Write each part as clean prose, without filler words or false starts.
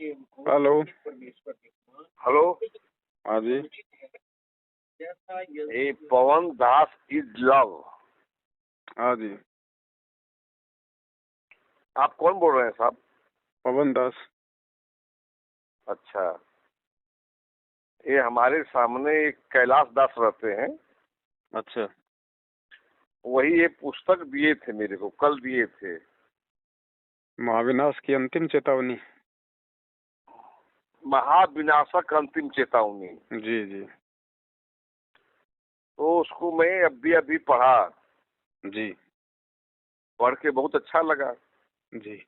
Hello. Hello, हाँ जी। ये पवन दास is love. हाँ जी। आप कौन बोल रहे हैं साहब? पवन दास। अच्छा, ये हमारे सामने एक कैलाश दास रहते हैं, अच्छा। वही ये पुस्तक दिए थे मेरे को, कल दिए थे। महाविनाश की अंतिम चेतावनी। महाविनाशक अंतिम चेतावनी। जी जी। तो उसको मैं अभी अभी पढ़ा, जी पढ़ के बहुत अच्छा लगा। जी।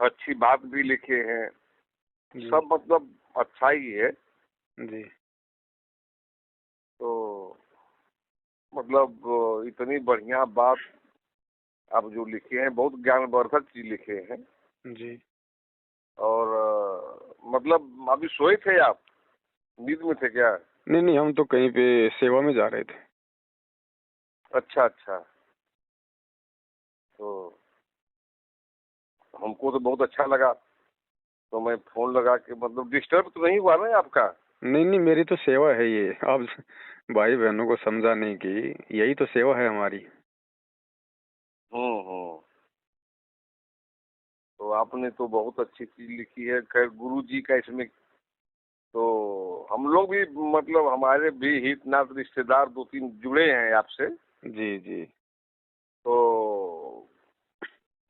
अच्छी बात भी लिखे हैं, जी सब मतलब अच्छा ही है। जी। तो मतलब इतनी बढ़िया बात आप जो लिखे हैं, बहुत ज्ञानवर्धक चीज लिखे हैं। जी। और मतलब अभी सोए थे आप, नींद में थे क्या? नहीं नहीं, हम तो कहीं पे सेवा में जा रहे थे। अच्छा अच्छा। तो हमको तो बहुत अच्छा लगा, तो मैं फोन लगा के, मतलब डिस्टर्ब तो नहीं हुआ ना आपका? नहीं नहीं, मेरी तो सेवा है ये। आप भाई बहनों को समझाने की, यही तो सेवा है हमारी। हम्म। तो आपने तो बहुत अच्छी चीज लिखी है। खैर, गुरु जी का इसमें तो हम लोग भी, मतलब हमारे भी हितनाथ रिश्तेदार दो तीन जुड़े हैं आपसे। जी जी। तो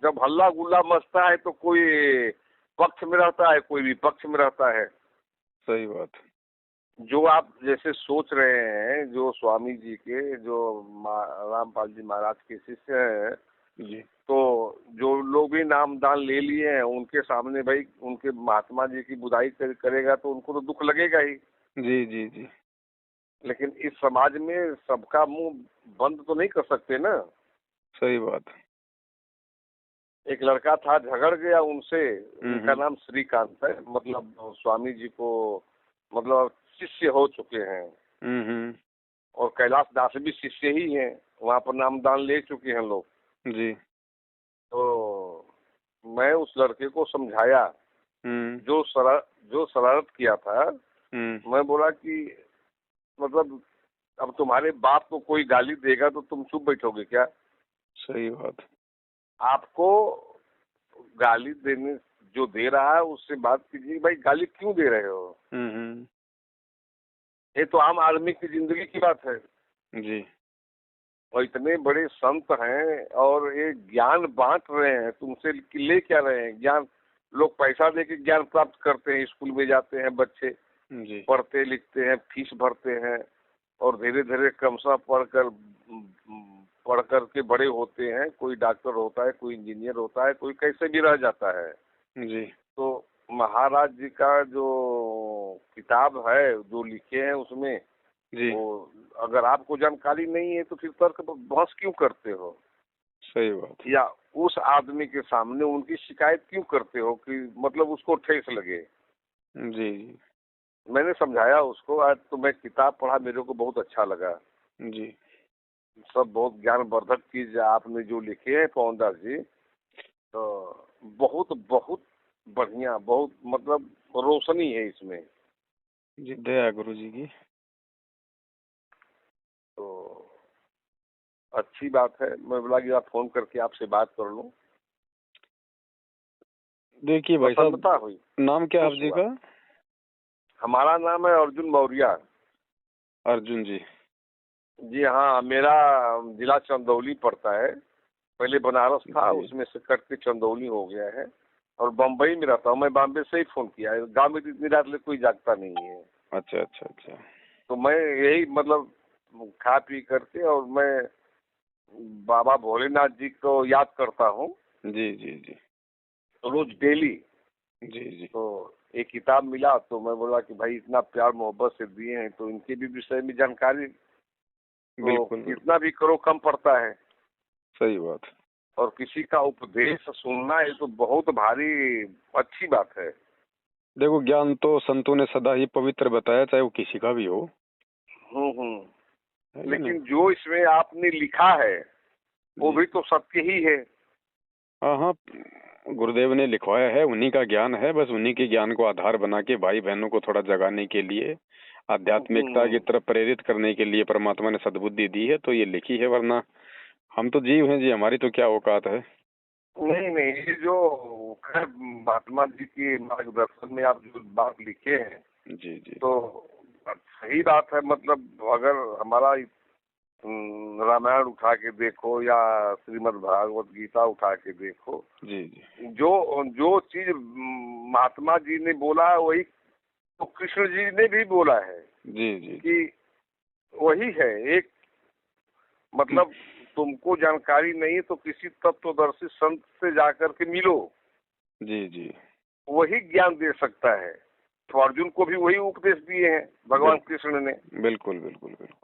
जब हल्ला गुल्ला मचता है तो कोई पक्ष में रहता है, कोई विपक्ष में रहता है। सही बात। जो आप जैसे सोच रहे हैं, जो स्वामी जी के, जो रामपाल जी महाराज के शिष्य हैं, जी तो जो लोग भी नाम दान ले लिए हैं, उनके सामने भाई उनके महात्मा जी की बुराई करेगा तो उनको तो दुख लगेगा ही। जी जी। जी लेकिन इस समाज में सबका मुंह बंद तो नहीं कर सकते ना। सही बात। एक लड़का था, झगड़ गया उनसे। उनका हम्म। नाम श्रीकांत है, मतलब स्वामी जी को मतलब शिष्य हो चुके हैं। हम्म। और कैलाश दास भी शिष्य ही हैं, वहाँ पर नामदान ले चुके हैं लोग। जी। तो मैं उस लड़के को समझाया, हम्म जो शरारत किया था। हम्म। मैं बोला कि मतलब अब तुम्हारे बाप को कोई गाली देगा तो तुम चुप बैठोगे क्या? सही बात। आपको गाली देने जो दे रहा है उससे बात कीजिए, भाई गाली क्यों दे रहे हो? हम्म। ये तो आम आदमी की जिंदगी की बात है। जी और इतने बड़े संत हैं और ये ज्ञान बांट रहे हैं, तुमसे ले क्या रहे हैं ज्ञान? लोग पैसा देके ज्ञान प्राप्त करते हैं, स्कूल में जाते हैं बच्चे, जी। पढ़ते लिखते हैं, फीस भरते हैं, और धीरे धीरे क्रमशः पढ़ कर के बड़े होते हैं। कोई डॉक्टर होता है, कोई इंजीनियर होता है, कोई कैसे भी रह जाता है। जी तो महाराज जी का जो किताब है, जो लिखे हैं उसमें, जी। वो अगर आपको जानकारी नहीं है तो फिर तर्क बहस क्यों करते हो? सही बात। या उस आदमी के सामने उनकी शिकायत क्यों करते हो कि मतलब उसको ठेस लगे? जी जी। मैंने समझाया उसको। आज तो मैं किताब पढ़ा, मेरे को बहुत अच्छा लगा। जी। सब बहुत ज्ञानवर्धक चीज आपने जो लिखे हैं पवन दास जी, तो बहुत बहुत बढ़िया, बहुत मतलब रोशनी है इसमें। जी दया गुरु जी की। तो अच्छी बात है, मैं बोला कि आप फोन करके आपसे बात कर लूं। देखिए भाई साहब, प्रसन्नता हुई, नाम क्या है आप खुश जी हुआ। का? हमारा नाम है अर्जुन मौर्य। अर्जुन जी। जी हाँ, मेरा जिला चंदौली पड़ता है। पहले बनारस था, जी। उसमें से कट के चंदौली हो गया है। और बम्बई में रहता हूँ मैं, बॉम्बे से ही फोन किया है। गाँव में तो इतनी रात में कोई जागता नहीं है। अच्छा अच्छा अच्छा। तो मैं यही मतलब खा पी करके, और मैं बाबा भोलेनाथ जी को याद करता हूँ जी जी जी। रोज डेली। जी जी। तो एक किताब मिला तो मैं बोला कि भाई इतना प्यार मोहब्बत से दिए हैं तो इनके भी विषय में जानकारी तो बिल्कुल बिल्कुल। कितना भी करो कम पड़ता है। सही बात। और किसी का उपदेश सुनना ये तो बहुत भारी अच्छी बात है। देखो, ज्ञान तो संतों ने सदा ही पवित्र बताया, चाहे वो किसी का भी हो। है कि नहीं? लेकिन जो इसमें आपने लिखा है वो जी। भी तो सत्य ही है। हाँ हाँ, गुरुदेव ने लिखवाया है उन्हीं का ज्ञान है, बस उन्हीं के ज्ञान को आधार बना के भाई बहनों को थोड़ा जगाने के लिए, आध्यात्मिकता की तरफ प्रेरित करने के लिए परमात्मा ने सद्बुद्धि दी है तो ये लिखी है, वरना हम तो जीव हैं जी, हमारी तो क्या औकात है। नहीं नहीं, ये जो खैर महात्मा जी के मार्गदर्शन में आप जो बात लिखे हैं जी जी तो सही बात है। मतलब अगर हमारा रामायण उठा के देखो या श्रीमद् भागवत गीता उठा के देखो, जी जी जो जो चीज महात्मा जी ने बोला है वही तो कृष्ण जी ने भी बोला है जी जी कि वही है एक। मतलब तुमको जानकारी नहीं तो किसी तत्वदर्शी संत से जाकर के मिलो, जी जी वही ज्ञान दे सकता है। तो अर्जुन को भी वही उपदेश दिए हैं भगवान कृष्ण ने, बिल्कुल बिल्कुल बिल्कुल,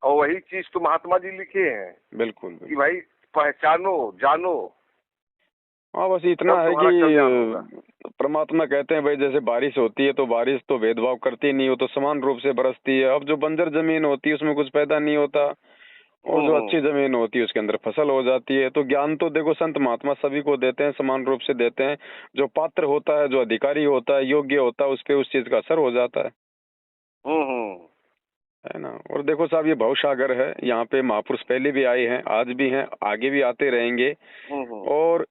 और वही चीज तो महात्मा जी लिखे हैं बिल्कुल कि भाई पहचानो जानो। हाँ बस इतना है कि परमात्मा कहते हैं भाई जैसे बारिश होती है तो बारिश तो भेदभाव करती नहीं, हो तो समान रूप से बरसती है। अब जो बंजर जमीन होती है उसमें कुछ पैदा नहीं होता, और जो अच्छी जमीन होती है उसके अंदर फसल हो जाती है। तो ज्ञान तो देखो संत महात्मा सभी को देते हैं, समान रूप से देते हैं। जो पात्र होता है, जो अधिकारी होता है, योग्य होता है, उस पर उस चीज का असर हो जाता है ना। और देखो साहब ये भवसागर है, यहाँ पे महापुरुष पहले भी आए हैं, आज भी हैं, आगे भी आते रहेंगे। और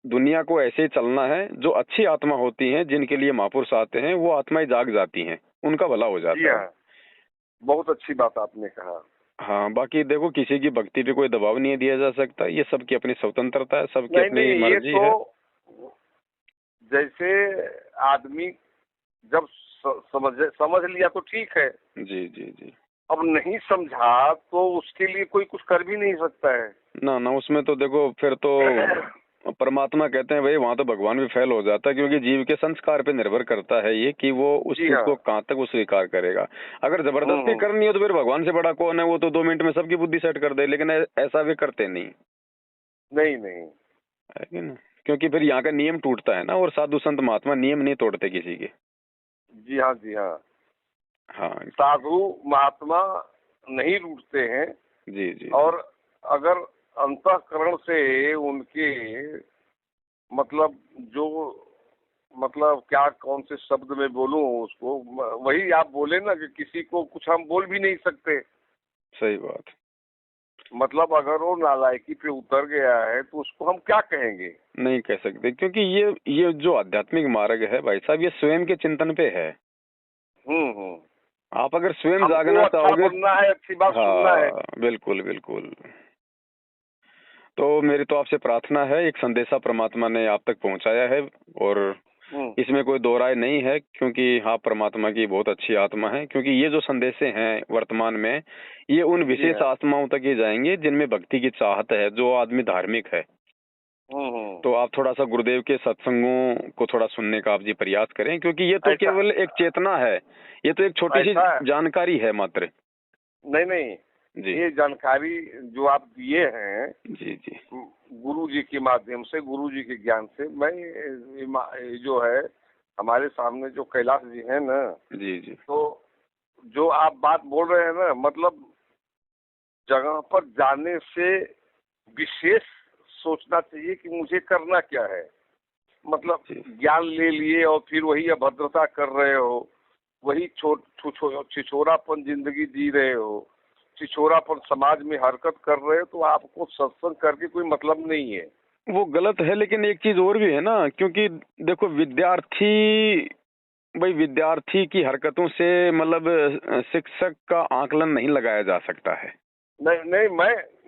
दुनिया को ऐसे ही चलना है। जो अच्छी आत्मा होती हैं, जिनके लिए महापुरुष आते हैं, वो आत्माएं जाग जाती हैं, उनका भला हो जाता है। बहुत अच्छी बात आपने कहा। हाँ, बाकी देखो किसी की भक्ति पे कोई दबाव नहीं दिया जा सकता, ये सबकी अपनी स्वतंत्रता है, सबकी अपनी मर्जी है। जैसे आदमी जब समझ लिया तो ठीक है। जी जी जी, अब नहीं समझा तो उसके लिए कोई कुछ कर भी नहीं सकता है ना ना। उसमें तो देखो फिर तो परमात्मा कहते हैं भाई वहाँ तो भगवान भी फेल हो जाता है, क्योंकि जीव के संस्कार पे निर्भर करता है ये कि वो उस चीज को कहाँ तक वो स्वीकार करेगा। अगर जबरदस्ती करनी हो तो फिर भगवान से बड़ा कौन है, वो तो 2 मिनट में सबकी बुद्धि सेट कर दे, लेकिन ऐसा वे करते नहीं। नहीं नहीं है कि ना, क्योंकि फिर यहाँ का नियम टूटता है ना, और साधु संत महात्मा नियम नहीं तोड़ते किसी के। जी हाँ जी हाँ हाँ, साधु महात्मा नहीं रूठते हैं। जी जी, और अगर अंतःकरण से उनके मतलब जो मतलब क्या कौन से शब्द में बोलूं उसको, वही आप बोले ना कि किसी को कुछ हम बोल भी नहीं सकते। सही बात। मतलब अगर वो नालायकी पे उतर गया है तो उसको हम क्या कहेंगे? नहीं कह सकते, क्योंकि ये जो आध्यात्मिक मार्ग है भाई साहब, ये स्वयं के चिंतन पे है। आप अगर स्वयं जागना चाहोगे, अच्छा है, अच्छी बात सुनना है। बिल्कुल बिल्कुल। तो मेरी तो आपसे प्रार्थना है, एक संदेशा परमात्मा ने आप तक पहुंचाया है, और इसमें कोई दो राय नहीं है, क्योंकि हाँ परमात्मा की बहुत अच्छी आत्मा है। क्योंकि ये जो संदेशे हैं वर्तमान में, ये उन विशेष आत्माओं तक ही जाएंगे जिनमें भक्ति की चाहत है, जो आदमी धार्मिक है। तो आप थोड़ा सा गुरुदेव के सत्संगों को थोड़ा सुनने का आप जी प्रयास करें, क्योंकि ये तो केवल एक चेतना है, ये तो एक छोटी सी जानकारी है मात्र। नहीं नहीं जी, ये जानकारी जो आप दिए हैं जी जी गुरु जी के माध्यम से, गुरु जी के ज्ञान से, मैं जो है हमारे सामने जो कैलाश जी है ना जी जी, तो जो आप बात बोल रहे हैं ना, मतलब जगह पर जाने से विशेष सोचना चाहिए कि मुझे करना क्या है। मतलब ज्ञान ले लिए और फिर वही अभद्रता कर रहे हो, वही छिछोरापन जिंदगी जी रहे हो, छिछोरापन समाज में हरकत कर रहे हो, तो आपको सत्संग करके कोई मतलब नहीं है। वो गलत है, लेकिन एक चीज और भी है ना, क्योंकि देखो विद्यार्थी की हरकतों से मतलब शिक्षक का आकलन नहीं लगाया जा सकता है। नहीं नहीं,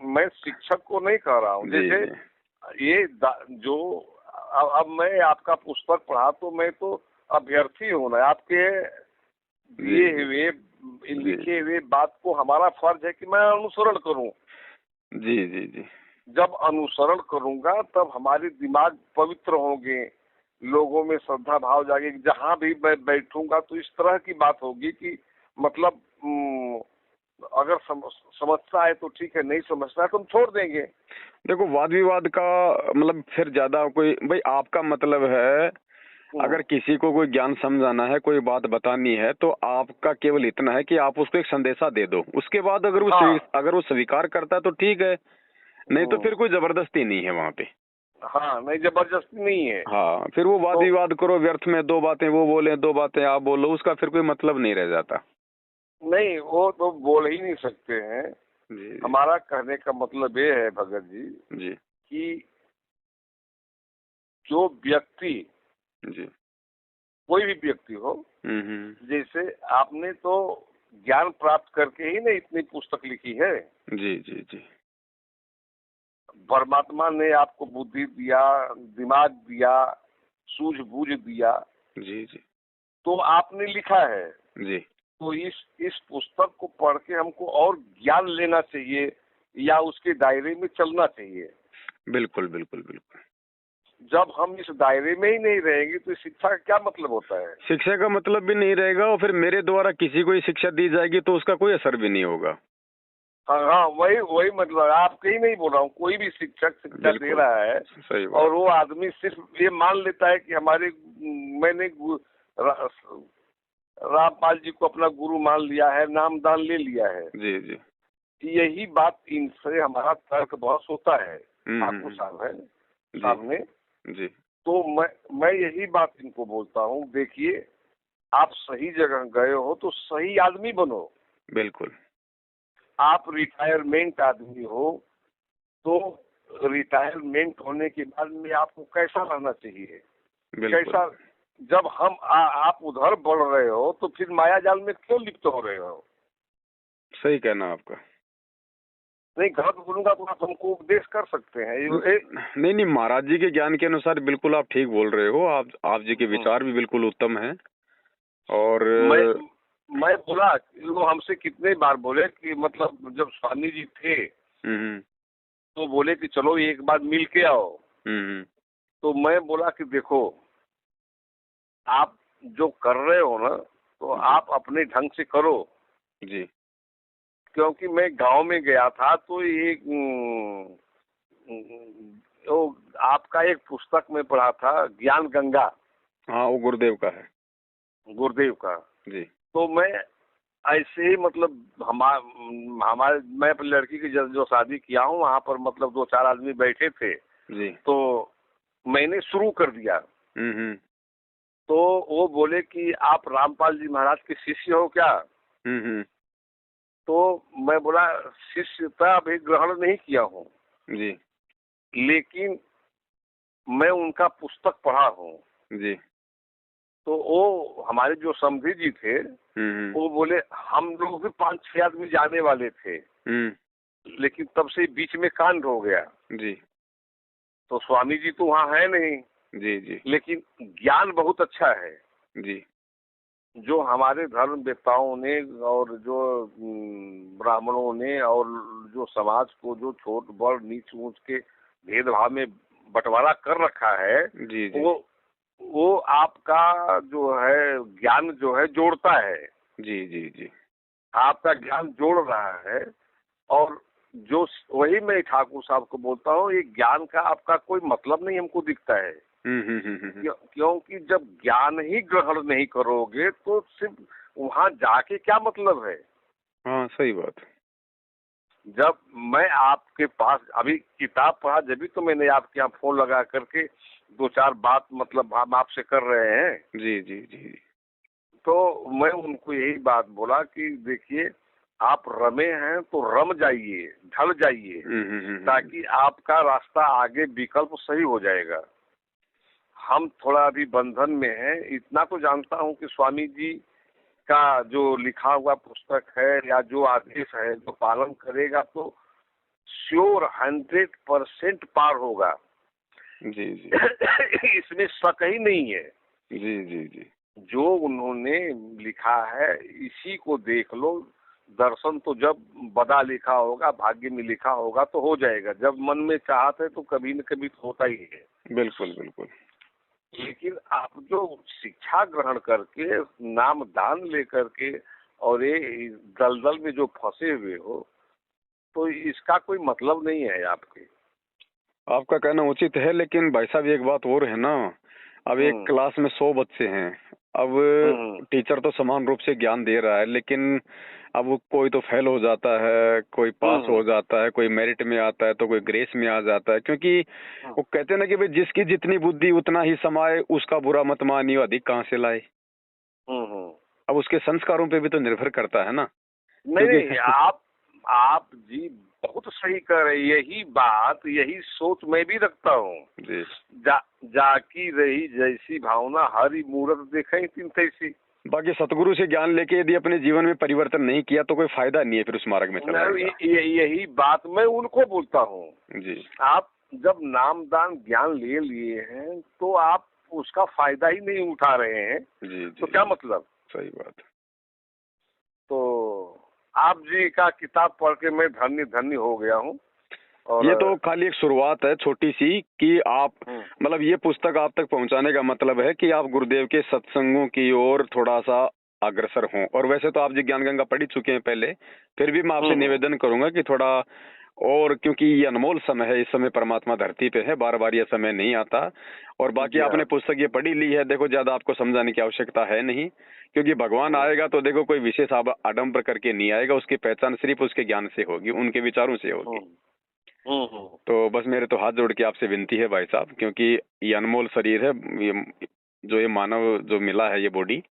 मैं शिक्षक को नहीं कह रहा हूँ। जैसे ये जो अब मैं आपका पुस्तक पढ़ा तो मैं तो अभ्यर्थी हूँ ना, आपके दिए हुए लिखे हुए बात को हमारा फर्ज है कि मैं अनुसरण करूँ। जी जी जी, जब अनुसरण करूँगा तब हमारे दिमाग पवित्र होंगे, लोगों में श्रद्धा भाव जागेगी। जहाँ भी मैं बैठूंगा तो इस तरह की बात होगी कि मतलब अगर समझता है तो ठीक है, नहीं समझता है तो हम छोड़ देंगे। देखो वाद विवाद का मतलब फिर ज्यादा कोई, भाई आपका मतलब है अगर किसी को कोई ज्ञान समझाना है, कोई बात बतानी है, तो आपका केवल इतना है कि आप उसको एक संदेशा दे दो। उसके बाद अगर वो स्वीकार करता है तो ठीक है, नहीं तो फिर कोई जबरदस्ती नहीं है वहाँ पे। हाँ, नहीं जबरदस्ती नहीं है। हाँ, फिर वो वाद तो विवाद करो व्यर्थ में, 2 बातें वो बोले, 2 बातें आप बोलो, उसका फिर कोई मतलब नहीं रह जाता। नहीं, वो तो बोल ही नहीं सकते हैं। जी जी हमारा कहने का मतलब ये है भगत जी जी कि जो व्यक्ति, जी। कोई भी व्यक्ति हो, जैसे आपने तो ज्ञान प्राप्त करके ही ना इतनी पुस्तक लिखी है। जी जी जी परमात्मा ने आपको बुद्धि दिया, दिमाग दिया, सूझबूझ दिया, जी जी तो आपने लिखा है। जी। तो इस पुस्तक को पढ़ के हमको और ज्ञान लेना चाहिए या उसके दायरे में चलना चाहिए। बिल्कुल बिल्कुल बिल्कुल। जब हम इस दायरे में ही नहीं रहेंगे तो शिक्षा का क्या मतलब होता है? शिक्षा का मतलब भी नहीं रहेगा, और फिर मेरे द्वारा किसी को ही शिक्षा दी जाएगी तो उसका कोई असर भी नहीं होगा। हाँ हाँ, वही वही मतलब आपके ही नहीं बोल रहा हूँ, कोई भी शिक्षक शिक्षा दे बिल्कुल रहा है सही बात। और वो आदमी सिर्फ ये मान लेता है कि मैंने रामपाल जी को अपना गुरु मान लिया है, नामदान ले लिया है। जी जी यही बात इनसे हमारा तर्क बहस होता है ठाकुर हम्म। साहब है जी सामने। जी तो मैं यही बात इनको बोलता हूँ, देखिए आप सही जगह गए हो तो सही आदमी बनो। बिल्कुल आप रिटायरमेंट आदमी हो तो रिटायरमेंट होने के बाद में आपको कैसा रहना चाहिए, बिल्कुल। कैसा। जब आप उधर बढ़ रहे हो तो फिर माया जाल में क्यों लिप्त हो रहे हो? सही कहना आपका। नहीं, गलत बोलूंगा तो आप हमको उपदेश कर सकते हैं। नहीं नहीं, महाराज जी के ज्ञान के अनुसार बिल्कुल आप ठीक बोल रहे हो। आप जी के विचार भी बिल्कुल उत्तम हैं। और मैं बोला, वो हमसे कितने बार बोले कि मतलब जब स्वामी जी थे तो बोले कि चलो एक बार मिल के आओ। तो मैं बोला कि देखो, आप जो कर रहे हो ना तो आप अपने ढंग से करो। जी क्योंकि मैं गांव में गया था तो ये तो आपका एक पुस्तक में पढ़ा था, ज्ञान गंगा। हाँ, वो गुरुदेव का है। गुरुदेव का। जी तो मैं ऐसे ही मतलब हमारे मैं अपनी लड़की की जो शादी किया हूँ वहाँ पर मतलब 2-4 आदमी बैठे थे। जी तो मैंने शुरू कर दिया। तो वो बोले कि आप रामपाल जी महाराज के शिष्य हो क्या? तो मैं बोला शिष्यता अभी ग्रहण नहीं किया हूँ, जी लेकिन मैं उनका पुस्तक पढ़ा हूँ। जी तो वो हमारे जो समधी जी थे वो बोले हम लोग भी 5-6 आदमी जाने वाले थे, लेकिन तब से बीच में कांड हो गया। जी तो स्वामी जी तो वहाँ है नहीं। जी जी लेकिन ज्ञान बहुत अच्छा है जी जो हमारे धर्म वेताओं ने और जो ब्राह्मणों ने और जो समाज को जो छोट बड़ नीच ऊंच के भेदभाव में बंटवारा कर रखा है। जी जी वो आपका जो है ज्ञान जो है जोड़ता है। जी जी जी आपका ज्ञान जोड़ रहा है। और जो वही मैं ठाकुर साहब को बोलता हूँ, ये ज्ञान का आपका कोई मतलब नहीं हमको दिखता है। क्योंकि जब ज्ञान ही ग्रहण नहीं करोगे तो सिर्फ वहाँ जाके क्या मतलब है? हाँ सही बात। जब मैं आपके पास अभी किताब पढ़ा, जब भी तो मैंने आपके यहाँ फोन लगा करके 2-4 बात मतलब हम आपसे कर रहे हैं। जी जी जी तो मैं उनको यही बात बोला कि देखिए आप रमे हैं तो रम जाइए, ढल जाइए, ताकि आपका रास्ता आगे विकल्प सही हो जाएगा। हम थोड़ा अभी बंधन में हैं। इतना तो जानता हूँ कि स्वामी जी का जो लिखा हुआ पुस्तक है या जो आदेश है जो पालन करेगा तो श्योर 100% पार होगा। जी जी इसमें शक ही नहीं है। जी जी जी जो उन्होंने लिखा है इसी को देख लो। दर्शन तो जब बदा लिखा होगा, भाग्य में लिखा होगा तो हो जाएगा। जब मन में चाहत है तो कभी न कभी तो होता ही है। बिल्कुल बिल्कुल। लेकिन आप जो शिक्षा ग्रहण करके नाम दान लेकर के और ये दलदल में जो फंसे हुए हो तो इसका कोई मतलब नहीं है आपके। आपका कहना उचित है, लेकिन भाई साहब एक बात और है ना, अब एक क्लास में 100 बच्चे हैं, अब टीचर तो समान रूप से ज्ञान दे रहा है, लेकिन अब वो कोई तो फेल हो जाता है, कोई पास हो जाता है, कोई मेरिट में आता है, तो कोई ग्रेस में आ जाता है। क्योंकि वो कहते हैं ना कि भाई जिसकी जितनी बुद्धि उतना ही समाए, उसका बुरा मत मानिए, अधिक कहाँ से लाए। अब उसके संस्कारों पे भी तो निर्भर करता है ना। नहीं, आप जी बहुत सही कर रहे, यही बात, यही सोच मैं भी रखता हूँ जी। जाकी रही जैसी भावना, हरी मूरत देखे तीन तैसी। बाकी सतगुरु से ज्ञान लेके यदि अपने जीवन में परिवर्तन नहीं किया तो कोई फायदा नहीं है फिर उस मार्ग में चलने का। यही बात मैं उनको बोलता हूँ जी। आप जब नामदान ज्ञान ले लिए हैं तो आप उसका फायदा ही नहीं उठा रहे हैं जी, तो क्या मतलब। सही बात। तो आप जी का किताब पढ़ के मैं धन्य धन्य हो गया हूँ। और ये तो खाली एक शुरुआत है छोटी सी कि आप मतलब ये पुस्तक आप तक पहुंचाने का मतलब है कि आप गुरुदेव के सत्संगों की ओर थोड़ा सा अग्रसर हों। और वैसे तो आप जी ज्ञान गंगा पढ़ चुके हैं पहले, फिर भी मैं आपसे निवेदन करूंगा कि थोड़ा और, क्योंकि ये अनमोल समय है, इस समय परमात्मा धरती पे है, बार बार ये समय नहीं आता। और बाकी आपने पुस्तक ये पढ़ी ली है, देखो ज्यादा आपको समझाने की आवश्यकता है नहीं, क्योंकि भगवान आएगा तो देखो कोई विशेष आडंबर करके नहीं आएगा, उसकी पहचान सिर्फ उसके ज्ञान से होगी, उनके विचारों से होगी। तो बस मेरे तो हाथ जोड़ के आपसे विनती है भाई साहब, क्योंकि ये अनमोल शरीर है, ये मानव जो मिला है, ये बॉडी,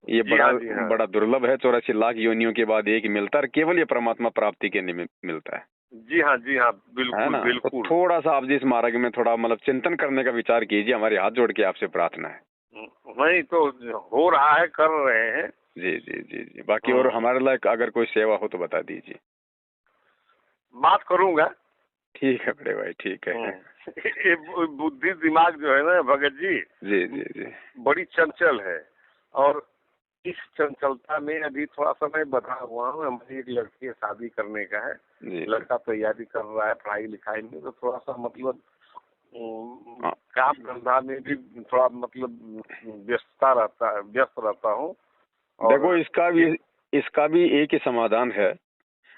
ये बड़ा दुर्लभ है। 84 लाख योनियों के बाद एक मिलता है, केवल ये परमात्मा प्राप्ति के लिए मिलता है। जी हाँ बिल्कुल, है ना? बिल्कुल। तो थोड़ा सा आप जिस मार्ग में थोड़ा मतलब चिंतन करने का विचार कीजिए, हमारे हाथ जोड़ के आपसे प्रार्थना है। नहीं तो हो रहा है, कर रहे हैं। जी जी जी जी। बाकी और हमारे लायक अगर कोई सेवा हो तो बता दीजिए। बात करूंगा। ठीक है बड़े भाई, ठीक है। ये बुद्धि दिमाग जो है ना भगत जी जी जी जी बड़ी चंचल है, और इस चंचलता में अभी थोड़ा सा मैं बता हुआ हूँ। हमारी एक लड़की है, शादी करने का है, लड़का तैयारी कर रहा है पढ़ाई लिखाई में, तो थोड़ा सा मतलब काम धंधा में भी थोड़ा मतलब व्यस्त रहता हूँ। देखो इसका भी एक ही समाधान है।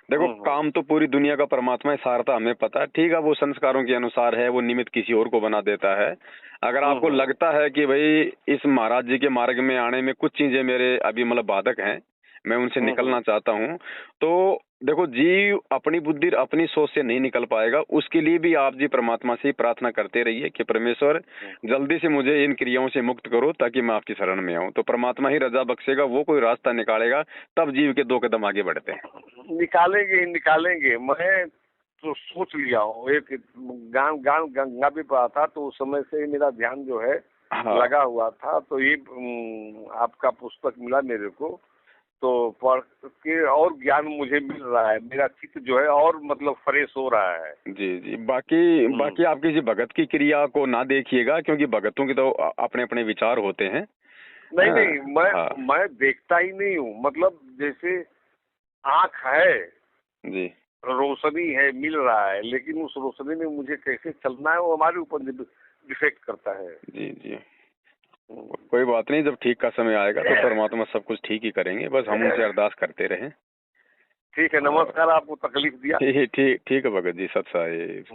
देखो काम तो पूरी दुनिया का परमात्मा है, सारता हमें पता है, ठीक है, वो संस्कारों के अनुसार है, वो निमित्त किसी और को बना देता है। अगर आपको लगता है कि भाई इस महाराज जी के मार्ग में आने में कुछ चीजें मेरे अभी मतलब बाधक हैं, मैं उनसे निकलना चाहता हूँ, तो देखो जीव अपनी बुद्धि अपनी सोच से नहीं निकल पाएगा। उसके लिए भी आप जी परमात्मा से प्रार्थना करते रहिए कि परमेश्वर जल्दी से मुझे इन क्रियाओं से मुक्त करो ताकि मैं आपकी शरण में आऊँ। तो परमात्मा ही रजा बख्शेगा, वो कोई रास्ता निकालेगा, तब जीव के 2 कदम आगे बढ़ते हैं। निकालेंगे। मैं तो सोच लिया हूँ, एक गान गंगा भी पढ़ा था, तो उस समय से मेरा ध्यान जो है लगा हुआ था। तो ये आपका पुस्तक मिला मेरे को, तो पढ़ के और ज्ञान मुझे मिल रहा है, मेरा चित्त जो है और मतलब फ्रेश हो रहा है। जी जी। बाकी आप किसी भगत की क्रिया को ना देखिएगा, क्योंकि भगतों के तो अपने अपने विचार होते हैं। नहीं, मैं देखता ही नहीं हूँ। मतलब जैसे आँख है जी, रोशनी है, मिल रहा है, लेकिन उस रोशनी में मुझे कैसे चलना है वो हमारे ऊपर डिफेक्ट करता है। जी जी। कोई बात नहीं, जब ठीक का समय आएगा तो परमात्मा सब कुछ ठीक ही करेंगे, बस हम उनसे अरदास करते रहें। ठीक है, नमस्कार। आपको तकलीफ दिया। ठीक है भगत जी, सत साहिब।